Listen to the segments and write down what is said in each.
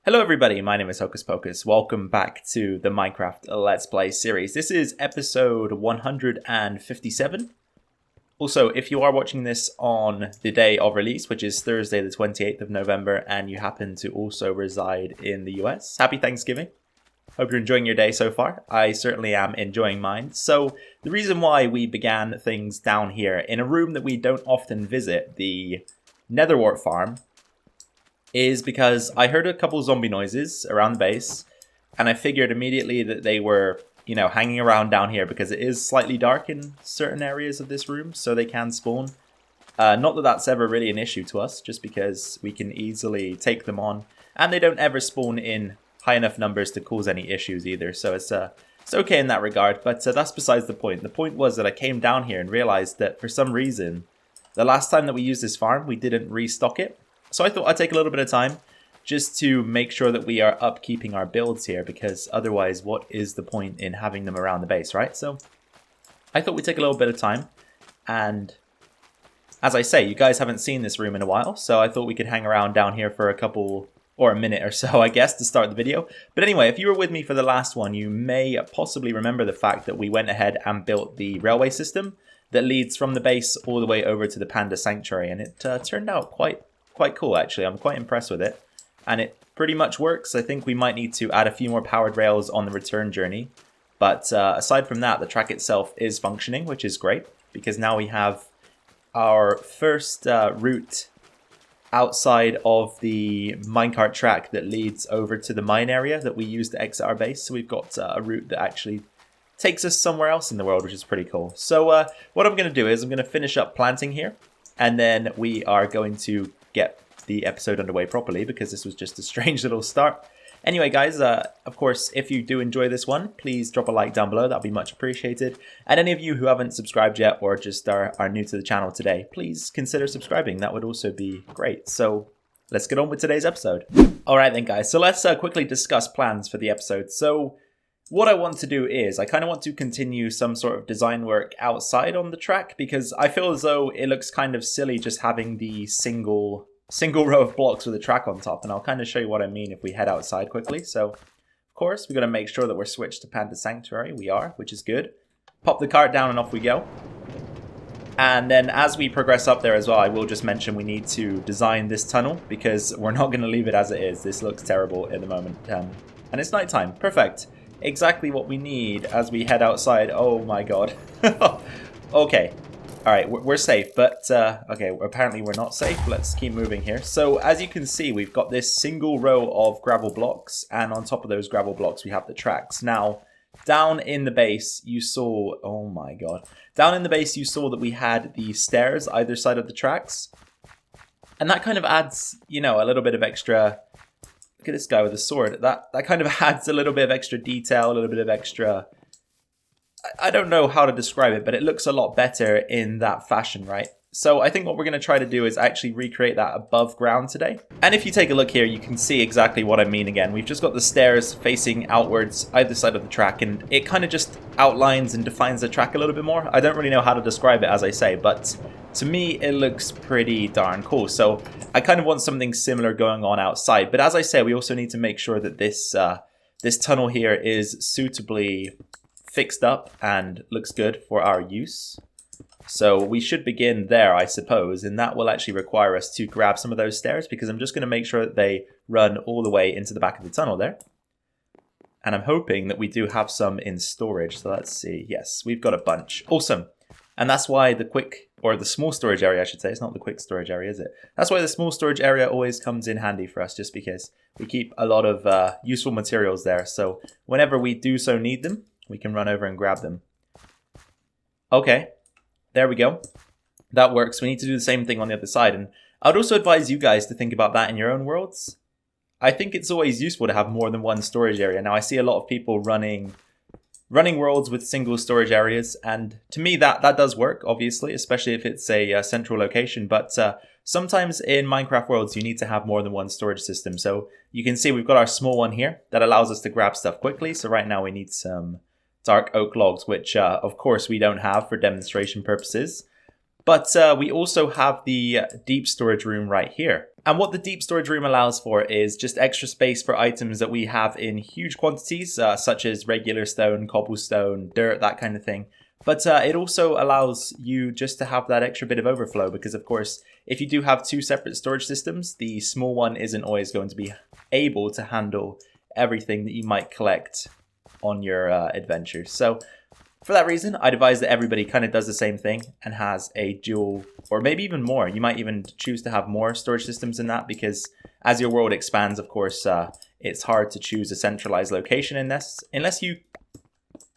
Hello everybody, my name is Hocus Pocus. Welcome back to the Minecraft Let's Play series. This is episode 157. Also, if you are watching this on the day of release, which is Thursday the 28th of November, and you happen to also reside in the US, happy Thanksgiving. Hope you're enjoying your day so far. I certainly am enjoying mine. So, the reason why we began things down here in a room that we don't often visit, the Netherwart farm, is because I heard a couple zombie noises around the base, and I figured immediately that they were, hanging around down here because it is slightly dark in certain areas of this room, so they can spawn. Not that that's ever really an issue to us, just because we can easily take them on, and they don't ever spawn in high enough numbers to cause any issues either, so it's okay in that regard, but that's besides the point. The point was that I came down here and realized that for some reason, the last time that we used this farm, we didn't restock it. So I thought I'd take a little bit of time just to make sure that we are upkeeping our builds here, because otherwise what is the point in having them around the base, right? So I thought we'd take a little bit of time, and as I say, you guys haven't seen this room in a while, so I thought we could hang around down here for a minute or so, I guess, to start the video. But anyway, if you were with me for the last one, you may possibly remember the fact that we went ahead and built the railway system that leads from the base all the way over to the Panda Sanctuary, and it turned out quite cool, actually. I'm quite impressed with it, and it pretty much works. I think we might need to add a few more powered rails on the return journey, but aside from that, the track itself is functioning, which is great, because now we have our first route outside of the minecart track that leads over to the mine area that we use to exit our base. So we've got a route that actually takes us somewhere else in the world, which is pretty cool. So what I'm going to do is I'm going to finish up planting here, and then we are going to get the episode underway properly, because this was just a strange little start. Anyway, guys, of course, if you do enjoy this one, please drop a like down below. That'd be much appreciated. And any of you who haven't subscribed yet, or just are new to the channel today, please consider subscribing. That would also be great. So let's get on with today's episode. All right then, guys. So let's quickly discuss plans for the episode. So what I want to do is I kind of want to continue some sort of design work outside on the track, because I feel as though it looks kind of silly just having the single row of blocks with a track on top, and I'll kind of show you what I mean if we head outside quickly. So, of course, we're going to make sure that we're switched to Panda Sanctuary. We are, which is good. Pop the cart down and off we go. And then as we progress up there as well, I will just mention we need to design this tunnel, because we're not going to leave it as it is. This looks terrible at the moment. And it's nighttime. Perfect. Exactly what we need as we head outside. Oh my god. Okay. Alright, we're safe, but okay, apparently we're not safe. Let's keep moving here. So as you can see, we've got this single row of gravel blocks, and on top of those gravel blocks we have the tracks. Now, down in the base you saw, oh my god. Down in the base you saw that we had the stairs either side of the tracks. And that kind of adds, a little bit of extra. Look at this guy with a sword. That kind of adds a little bit of extra detail, a little bit of extra. I don't know how to describe it, but it looks a lot better in that fashion, right? So I think what we're going to try to do is actually recreate that above ground today. And if you take a look here, you can see exactly what I mean again. We've just got the stairs facing outwards either side of the track, and it kind of just outlines and defines the track a little bit more. I don't really know how to describe it, as I say, but to me, it looks pretty darn cool. So I kind of want something similar going on outside. But as I say, we also need to make sure that this tunnel here is suitably fixed up and looks good for our use. So we should begin there, I suppose, and that will actually require us to grab some of those stairs, because I'm just going to make sure that they run all the way into the back of the tunnel there. And I'm hoping that we do have some in storage. So let's see. Yes, we've got a bunch. Awesome. And that's why the small storage area, I should say. It's not the quick storage area, is it? That's why the small storage area always comes in handy for us, just because we keep a lot of useful materials there. So whenever we do so need them, we can run over and grab them. Okay, there we go. That works. We need to do the same thing on the other side. And I'd also advise you guys to think about that in your own worlds. I think it's always useful to have more than one storage area. Now, I see a lot of people running worlds with single storage areas, and to me that does work, obviously, especially if it's a central location. But sometimes in Minecraft worlds, you need to have more than one storage system. So you can see we've got our small one here that allows us to grab stuff quickly. So right now we need some dark oak logs, which of course we don't have for demonstration purposes. But we also have the deep storage room right here. And what the deep storage room allows for is just extra space for items that we have in huge quantities, such as regular stone, cobblestone, dirt, that kind of thing. But it also allows you just to have that extra bit of overflow because, of course, if you do have two separate storage systems, the small one isn't always going to be able to handle everything that you might collect on your adventures. So for that reason, I'd advise that everybody kind of does the same thing and has a dual, or maybe even more. You might even choose to have more storage systems in that because as your world expands, of course, it's hard to choose a centralized location in this, unless you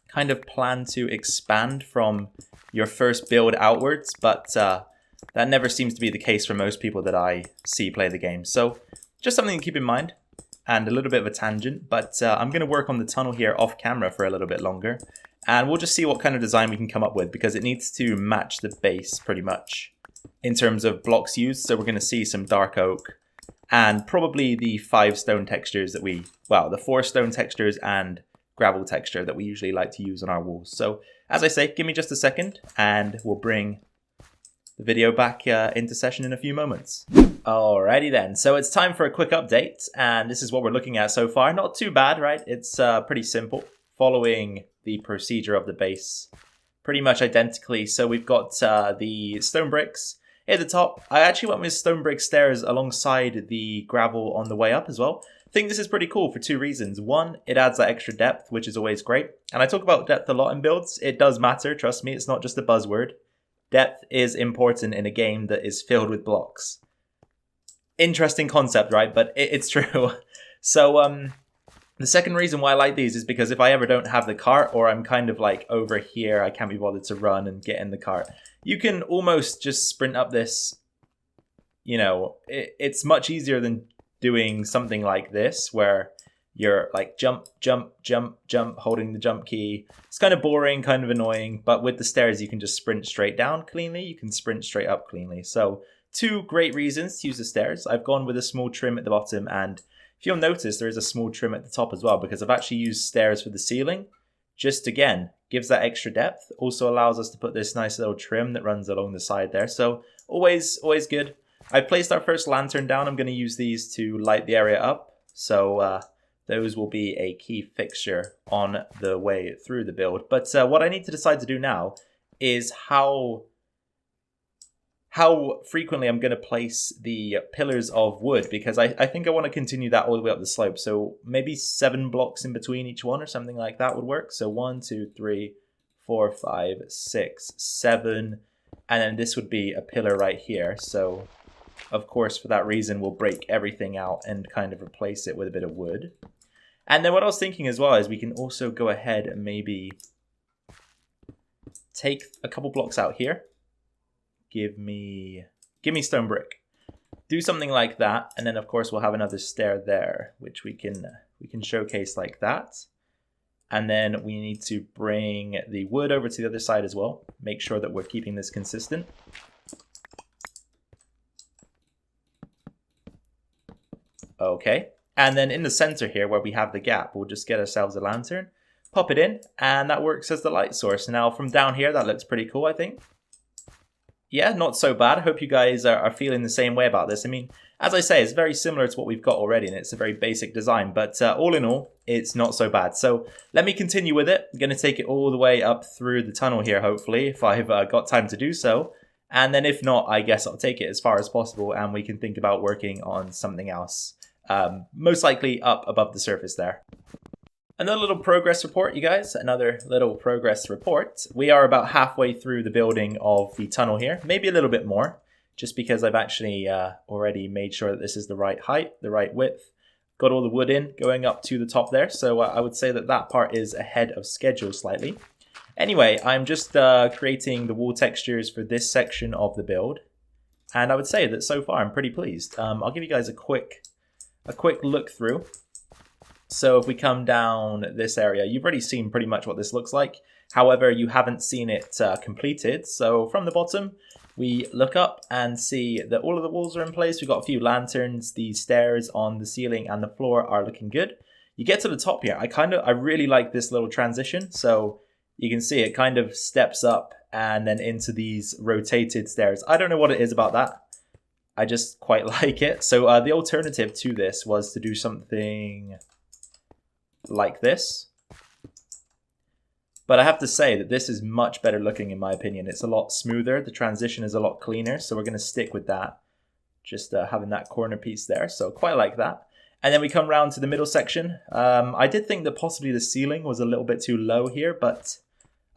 kind of plan to expand from your first build outwards, but that never seems to be the case for most people that I see play the game. So just something to keep in mind, and a little bit of a tangent, but I'm going to work on the tunnel here off camera for a little bit longer. And we'll just see what kind of design we can come up with because it needs to match the base pretty much in terms of blocks used. So we're going to see some dark oak and probably the 5 stone textures that the 4 stone textures and gravel texture that we usually like to use on our walls. So as I say, give me just a second and we'll bring the video back into session in a few moments. Alrighty then, so it's time for a quick update and this is what we're looking at so far. Not too bad, right? It's pretty simple, following the procedure of the base pretty much identically. So we've got the stone bricks at the top. I actually went with stone brick stairs alongside the gravel on the way up as well. I think this is pretty cool for 2 reasons. One, it adds that extra depth, which is always great. And I talk about depth a lot in builds. It does matter, trust me, it's not just a buzzword. Depth is important in a game that is filled with blocks. Interesting concept, right? But it's true. So the second reason why I like these is because if I ever don't have the cart or I'm kind of like over here, I can't be bothered to run and get in the cart, you can almost just sprint up this. You know, it's much easier than doing something like this where you're like jump, jump, jump, jump, holding the jump key. It's kind of boring, kind of annoying, but with the stairs, you can just sprint straight down cleanly. You can sprint straight up cleanly. So 2 great reasons to use the stairs. I've gone with a small trim at the bottom, and if you'll notice, there is a small trim at the top as well because I've actually used stairs for the ceiling. Just again, gives that extra depth. Also allows us to put this nice little trim that runs along the side there. So always good. I've placed our first lantern down. I'm going to use these to light the area up. So those will be a key fixture on the way through the build. But what I need to decide to do now is how frequently I'm going to place the pillars of wood, because I think I want to continue that all the way up the slope. So maybe 7 blocks in between each one or something like that would work. So 1, 2, 3, 4, 5, 6, 7. And then this would be a pillar right here. So of course, for that reason, we'll break everything out and kind of replace it with a bit of wood. And then what I was thinking as well is we can also go ahead and maybe take a couple blocks out here. Give me stone brick. Do something like that, and then of course we'll have another stair there, which we can showcase like that. And then we need to bring the wood over to the other side as well. Make sure that we're keeping this consistent. Okay, and then in the center here where we have the gap, we'll just get ourselves a lantern, pop it in, and that works as the light source. Now from down here, that looks pretty cool, I think. Yeah, not so bad. I hope you guys are feeling the same way about this. I mean, as I say, it's very similar to what we've got already, and it's a very basic design, but all in all, it's not so bad. So let me continue with it. I'm going to take it all the way up through the tunnel here, hopefully, if I've got time to do so. And then if not, I guess I'll take it as far as possible, and we can think about working on something else. Most likely up above the surface there. Another little progress report, you guys. Another little progress report. We are about halfway through the building of the tunnel here. Maybe a little bit more, just because I've actually already made sure that this is the right height, the right width. Got all the wood in going up to the top there. So I would say that that part is ahead of schedule slightly. Anyway, I'm just creating the wall textures for this section of the build. And I would say that so far I'm pretty pleased. I'll give you guys a quick look through. So if we come down this area, you've already seen pretty much what this looks like. However, you haven't seen it completed. So from the bottom, we look up and see that all of the walls are in place. We've got a few lanterns. The stairs on the ceiling and the floor are looking good. You get to the top here. I really like this little transition. So you can see it kind of steps up and then into these rotated stairs. I don't know what it is about that. I just quite like it. So the alternative to this was to do something like this. But I have to say that this is much better looking in my opinion. It's a lot smoother. The transition is a lot cleaner. So we're going to stick with that. Just having that corner piece there. So quite like that. And then we come round to the middle section. I did think that possibly the ceiling was a little bit too low here, but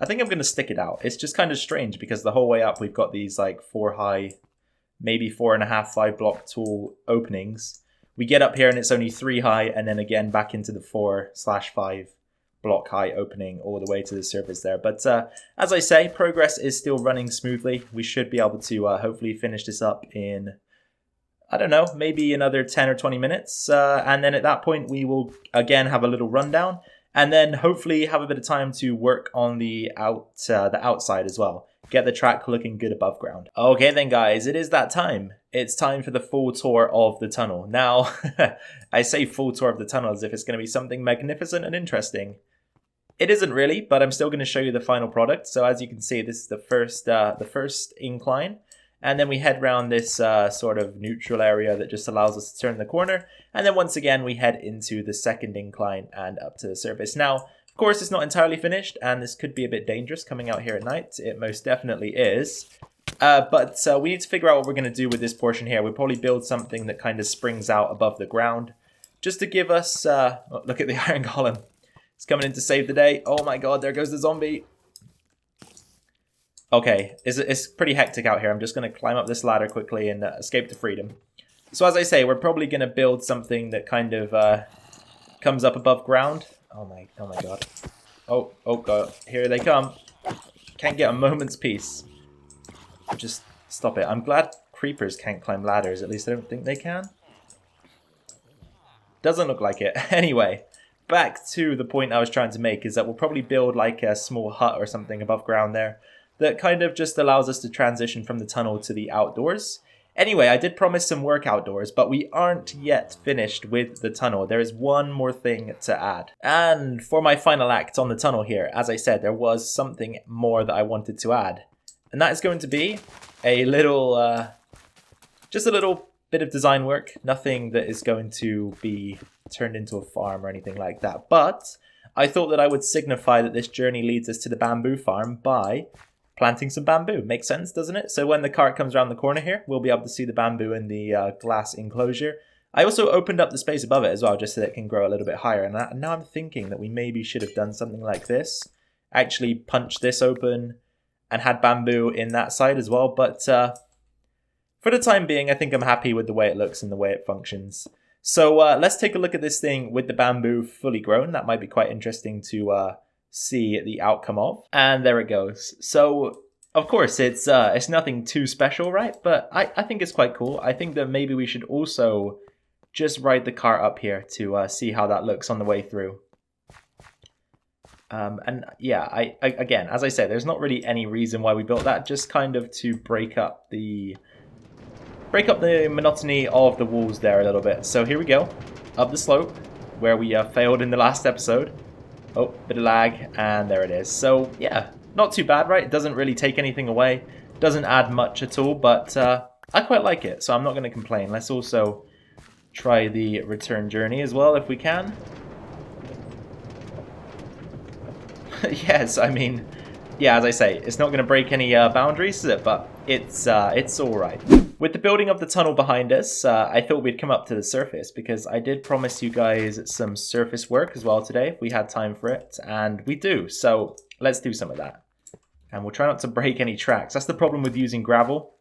I think I'm going to stick it out. It's just kind of strange because the whole way up we've got these like 4 high, maybe 4.5, 5 block tall openings. We get up here and it's only 3 high, and then again back into the 4/5 block high opening all the way to the surface there. But as I say, progress is still running smoothly. We should be able to hopefully finish this up in, I don't know, maybe another 10 or 20 minutes. And then at that point, we will again have a little rundown and then hopefully have a bit of time to work on the outside as well. Get the track looking good above ground. Okay then guys, it is that time. It's time for the full tour of the tunnel. Now, I say full tour of the tunnel as if it's going to be something magnificent and interesting. It isn't really, but I'm still going to show you the final product. So as you can see, this is the first incline. And then we head round this sort of neutral area that just allows us to turn the corner. And then once again, we head into the second incline and up to the surface. Now, of course, it's not entirely finished, and this could be a bit dangerous coming out here at night. It most definitely is. But we need to figure out what we're going to do with this portion here. We'll probably build something that kind of springs out above the ground, just to give us... oh, look at the iron golem. It's coming in to save the day. Oh my god, there goes the zombie. Okay, it's pretty hectic out here. I'm just going to climb up this ladder quickly and escape to freedom. So as I say, we're probably going to build something that kind of comes up above ground. Oh my god. Oh god, here they come. Can't get a moment's peace. Just stop it. I'm glad creepers can't climb ladders. At least I don't think they can. Doesn't look like it. Anyway, back to the point I was trying to make is that we'll probably build like a small hut or something above ground there that kind of just allows us to transition from the tunnel to the outdoors. Anyway, I did promise some work outdoors, but we aren't yet finished with the tunnel. There is one more thing to add. And for my final act on the tunnel here, as I said, there was something more that I wanted to add. And that is going to be a little, just a little bit of design work. Nothing that is going to be turned into a farm or anything like that. But I thought that I would signify that this journey leads us to the bamboo farm by planting some bamboo. Makes sense, doesn't it? So when the cart comes around the corner here, we'll be able to see the bamboo in the glass enclosure. I also opened up the space above it as well, just so that it can grow a little bit higher. And now I'm thinking that we maybe should have done something like this. Actually punched this open and had bamboo in that side as well. But for the time being, I think I'm happy with the way it looks and the way it functions. So let's take a look at this thing with the bamboo fully grown. That might be quite interesting to see the outcome of. And there it goes. So of course it's nothing too special, right? But I think it's quite cool. I think that maybe we should also just ride the cart up here to see how that looks on the way through. And yeah, I again, as I said, there's not really any reason why we built that, just kind of to break up the monotony of the walls there a little bit. So here we go, up the slope where we failed in the last episode. Oh, bit of lag, and there it is. So yeah, not too bad, right? It doesn't really take anything away, doesn't add much at all, but I quite like it, so I'm not going to complain. Let's also try the return journey as well if we can. Yes, I mean, yeah, as I say, it's not going to break any boundaries, is it? But it's all right. With the building of the tunnel behind us, I thought we'd come up to the surface because I did promise you guys some surface work as well today if we had time for it, and we do. So let's do some of that. And we'll try not to break any tracks. That's the problem with using gravel.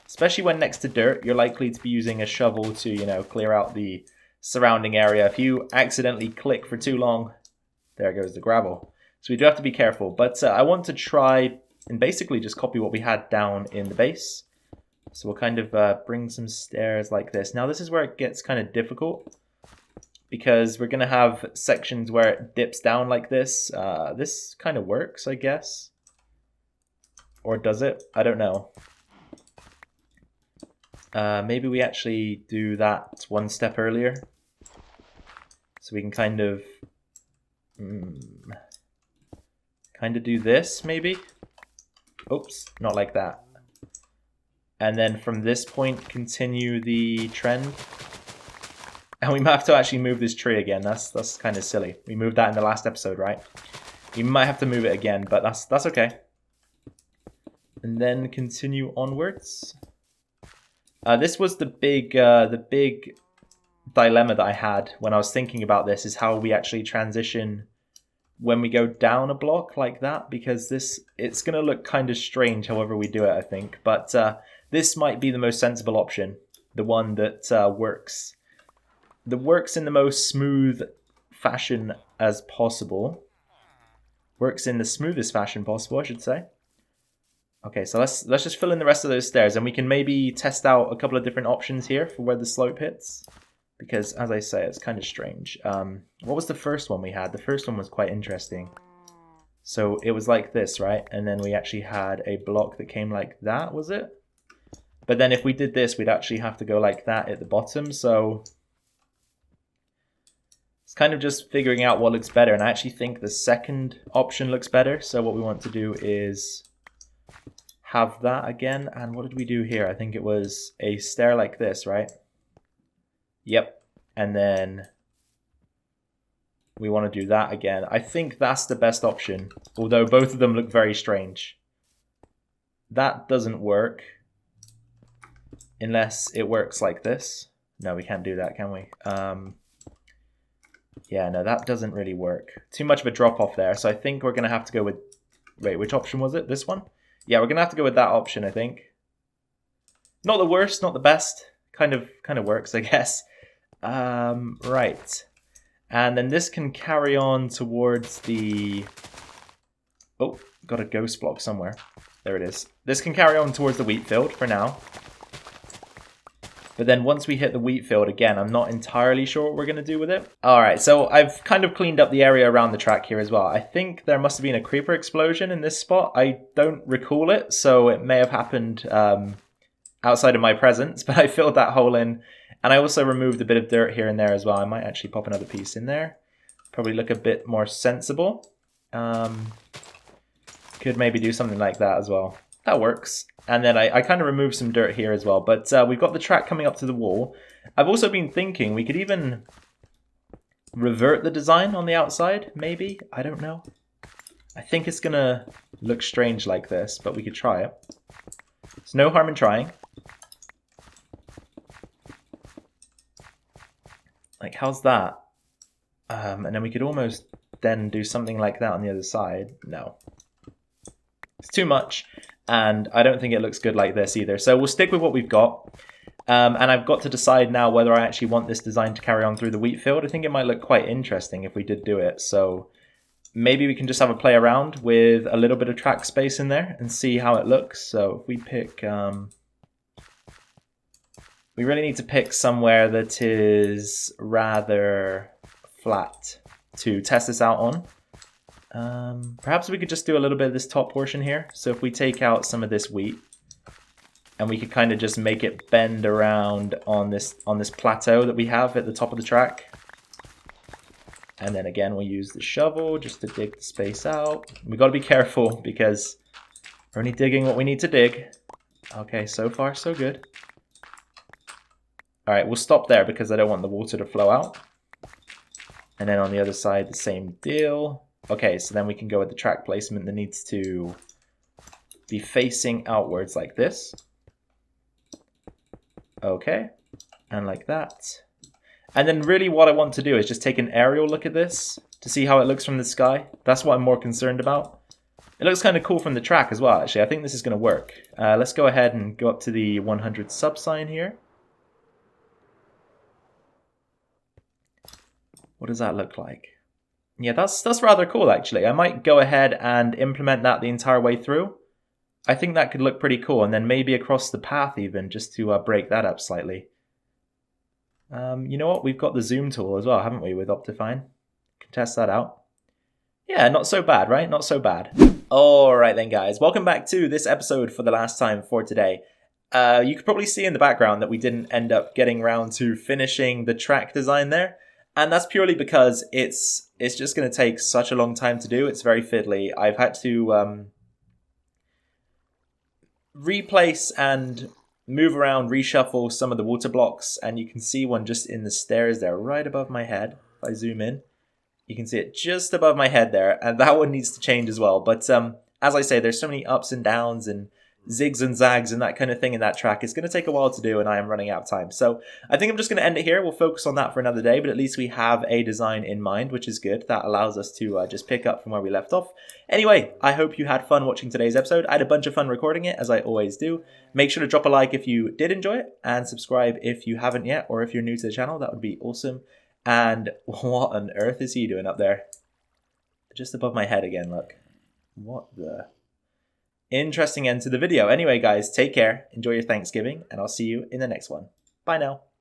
Especially when next to dirt, you're likely to be using a shovel to, you know, clear out the surrounding area. If you accidentally click for too long, there goes the gravel. So we do have to be careful. But I want to try and basically just copy what we had down in the base. So we'll kind of bring some stairs like this. Now this is where it gets kind of difficult, because we're going to have sections where it dips down like this. This kind of works, I guess. Or does it? I don't know. Maybe we actually do that one step earlier. So we can kind of do this, maybe. Oops, not like that. And then from this point, continue the trend. And we might have to actually move this tree again. That's kind of silly. We moved that in the last episode, right? We might have to move it again, but that's okay. And then continue onwards. This was the big dilemma that I had when I was thinking about this, is how we actually transition when we go down a block like that, because it's going to look kind of strange however we do it, I think. But this might be the most sensible option, the one that works in the most smooth fashion as possible. Works in the smoothest fashion possible, I should say. Okay, so let's just fill in the rest of those stairs, and we can maybe test out a couple of different options here for where the slope hits. Because, as I say, it's kind of strange. What was the first one we had? The first one was quite interesting. So it was like this, right? And then we actually had a block that came like that, was it? But then if we did this, we'd actually have to go like that at the bottom. So it's kind of just figuring out what looks better. And I actually think the second option looks better. So what we want to do is have that again. And what did we do here? I think it was a stair like this, right? Yep. And then we want to do that again. I think that's the best option, although both of them look very strange. That doesn't work unless it works like this. No, we can't do that, can we? Yeah, no, that doesn't really work. Too much of a drop off there. So I think we're going to have to go with... Wait, which option was it? This one? Yeah, we're going to have to go with that option, I think. Not the worst, not the best. Kind of works, I guess. Right. And then this can carry on towards the... Oh, got a ghost block somewhere. There it is. This can carry on towards the wheat field for now. But then once we hit the wheat field again, I'm not entirely sure what we're going to do with it. Alright, so I've kind of cleaned up the area around the track here as well. I think there must have been a creeper explosion in this spot. I don't recall it, so it may have happened outside of my presence, but I filled that hole in. And I also removed a bit of dirt here and there as well. I might actually pop another piece in there. Probably look a bit more sensible. Could maybe do something like that as well. That works. And then I kind of removed some dirt here as well. But we've got the track coming up to the wall. I've also been thinking we could even revert the design on the outside, maybe. I don't know. I think it's going to look strange like this, but we could try it. There's no harm in trying. Like, how's that? And then we could almost then do something like that on the other side. No. It's too much, and I don't think it looks good like this either. So we'll stick with what we've got. And I've got to decide now whether I actually want this design to carry on through the wheat field. I think it might look quite interesting if we did do it. So maybe we can just have a play around with a little bit of track space in there and see how it looks. So if we pick... we really need to pick somewhere that is rather flat to test this out on. Perhaps we could just do a little bit of this top portion here. So if we take out some of this wheat, and we could kind of just make it bend around on this plateau that we have at the top of the track. And then again, we'll use the shovel just to dig the space out. We got to be careful because we're only digging what we need to dig. Okay, so far so good. All right, we'll stop there because I don't want the water to flow out. And then on the other side, the same deal. Okay, so then we can go with the track placement that needs to be facing outwards like this. Okay, and like that. And then really what I want to do is just take an aerial look at this to see how it looks from the sky. That's what I'm more concerned about. It looks kind of cool from the track as well, actually. I think this is going to work. Let's go ahead and go up to the 100 sub sign here. What does that look like? Yeah, that's rather cool, actually. I might go ahead and implement that the entire way through. I think that could look pretty cool, and then maybe across the path even, just to break that up slightly. You know what? We've got the zoom tool as well, haven't we, with Optifine? Can test that out. Yeah, not so bad, right? Not so bad. Alright then, guys. Welcome back to this episode for the last time for today. You could probably see in the background that we didn't end up getting around to finishing the track design there. And that's purely because it's just going to take such a long time to do. It's very fiddly. I've had to replace and move around, reshuffle some of the water blocks, and you can see one just in the stairs there, right above my head. If I zoom in, you can see it just above my head there, and that one needs to change as well. But as I say, there's so many ups and downs and zigs and zags and that kind of thing in that track. It's going to take a while to do, and I am running out of time. So I think I'm just going to end it here. We'll focus on that for another day, but at least we have a design in mind, which is good. That allows us to just pick up from where we left off. Anyway, I hope you had fun watching today's episode. I had a bunch of fun recording it, as I always do. Make sure to drop a like if you did enjoy it, and subscribe if you haven't yet, or if you're new to the channel. That would be awesome. And what on earth is he doing up there? Just above my head again, look. What the... Interesting end to the video. Anyway, guys, take care, enjoy your Thanksgiving, and I'll see you in the next one. Bye now.